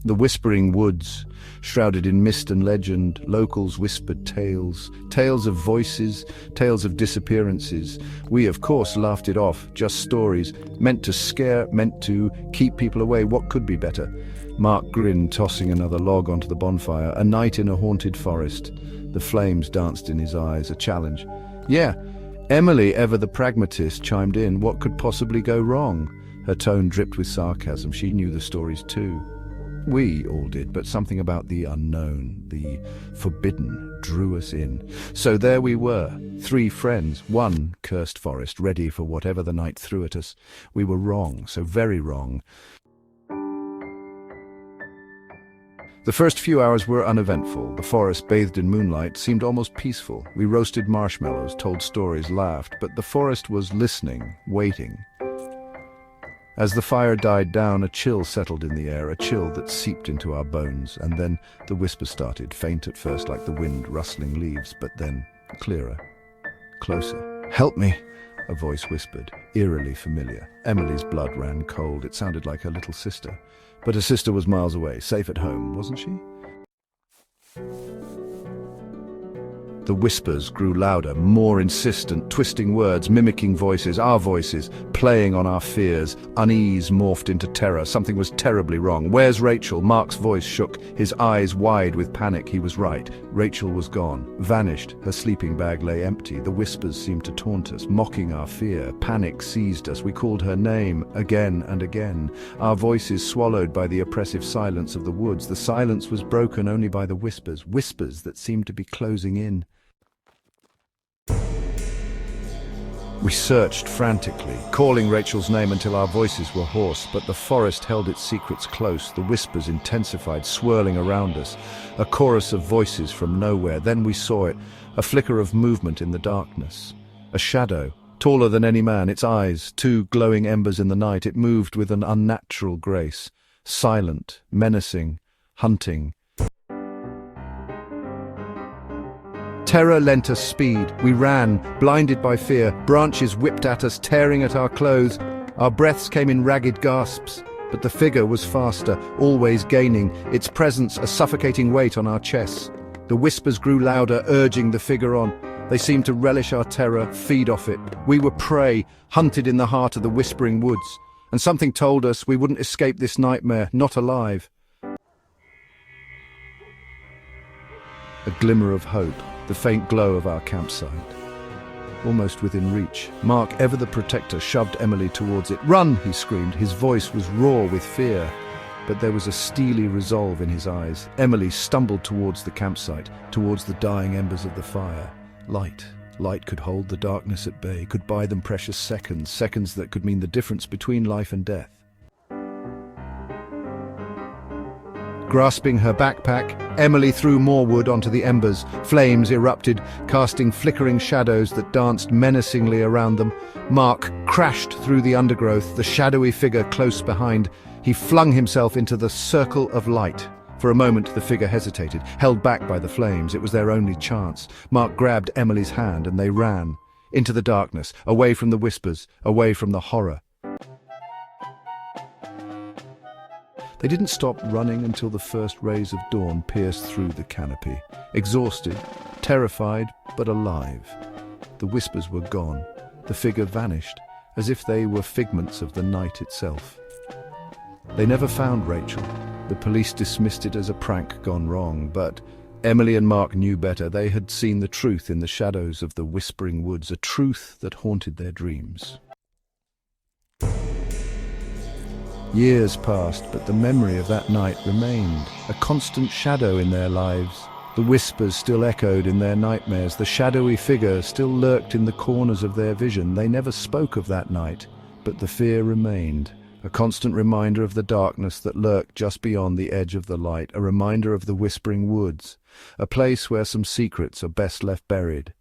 The whispering woods, shrouded in mist and legend, locals whispered tales, tales of voices, tales of disappearances. We, of course, laughed it off, just stories, meant to scare, meant to keep people away. What could be better? Mark grinned, tossing another log onto the bonfire. A night in a haunted forest. The flames danced in his eyes, a challenge. Yeah, Emily, ever the pragmatist, chimed in. What could possibly go wrong? Her tone dripped with sarcasm. She knew the stories too. We all did, but something about the unknown, the forbidden, drew us in. So there we were, 3 friends, one cursed forest, ready for whatever the night threw at us. We were wrong, so very wrong. The first few hours were uneventful. The forest, bathed in moonlight, seemed almost peaceful. We roasted marshmallows, told stories, laughed, but the forest was listening, waiting. As the fire died down, a chill settled in the air, a chill that seeped into our bones, and then the whisper started, faint at first like the wind rustling leaves, but then clearer, closer. "Help me," a voice whispered, eerily familiar. Emily's blood ran cold. It sounded like her little sister. But her sister was miles away, safe at home, wasn't she? The whispers grew louder, more insistent, twisting words, mimicking voices, our voices, playing on our fears. Unease morphed into terror. Something was terribly wrong. "Where's Rachel?" Mark's voice shook, his eyes wide with panic. He was right. Rachel was gone, vanished. Her sleeping bag lay empty. The whispers seemed to taunt us, mocking our fear. Panic seized us. We called her name again and again. Our voices swallowed by the oppressive silence of the woods. The silence was broken only by the whispers, whispers that seemed to be closing in. We searched frantically, calling Rachel's name until our voices were hoarse, but the forest held its secrets close. The whispers intensified, swirling around us, a chorus of voices from nowhere. Then we saw it, a flicker of movement in the darkness. A shadow, taller than any man, its eyes, 2 glowing embers in the night. It moved with an unnatural grace, silent, menacing, hunting. Terror lent us speed. We ran, blinded by fear. Branches whipped at us, tearing at our clothes. Our breaths came in ragged gasps. But the figure was faster, always gaining, its presence a suffocating weight on our chests. The whispers grew louder, urging the figure on. They seemed to relish our terror, feed off it. We were prey, hunted in the heart of the whispering woods. And something told us we wouldn't escape this nightmare, not alive. A glimmer of hope. The faint glow of our campsite. Almost within reach, Mark, ever the protector, shoved Emily towards it. "Run!" he screamed. His voice was raw with fear, but there was a steely resolve in his eyes. Emily stumbled towards the campsite, towards the dying embers of the fire. Light could hold the darkness at bay, could buy them precious seconds, seconds that could mean the difference between life and death. Grasping her backpack, Emily threw more wood onto the embers. Flames erupted, casting flickering shadows that danced menacingly around them. Mark crashed through the undergrowth, the shadowy figure close behind. He flung himself into the circle of light. For a moment, the figure hesitated, held back by the flames. It was their only chance. Mark grabbed Emily's hand and they ran. Into the darkness, away from the whispers, away from the horror. They didn't stop running until the first rays of dawn pierced through the canopy. Exhausted, terrified, but alive. The whispers were gone. The figure vanished, as if they were figments of the night itself. They never found Rachel. The police dismissed it as a prank gone wrong, but Emily and Mark knew better. They had seen the truth in the shadows of the whispering woods, a truth that haunted their dreams. Years passed, but the memory of that night remained, a constant shadow in their lives. The whispers still echoed in their nightmares. The shadowy figure still lurked in the corners of their vision. They never spoke of that night, but the fear remained, a constant reminder of the darkness that lurked just beyond the edge of the light, a reminder of the whispering woods, a place where some secrets are best left buried.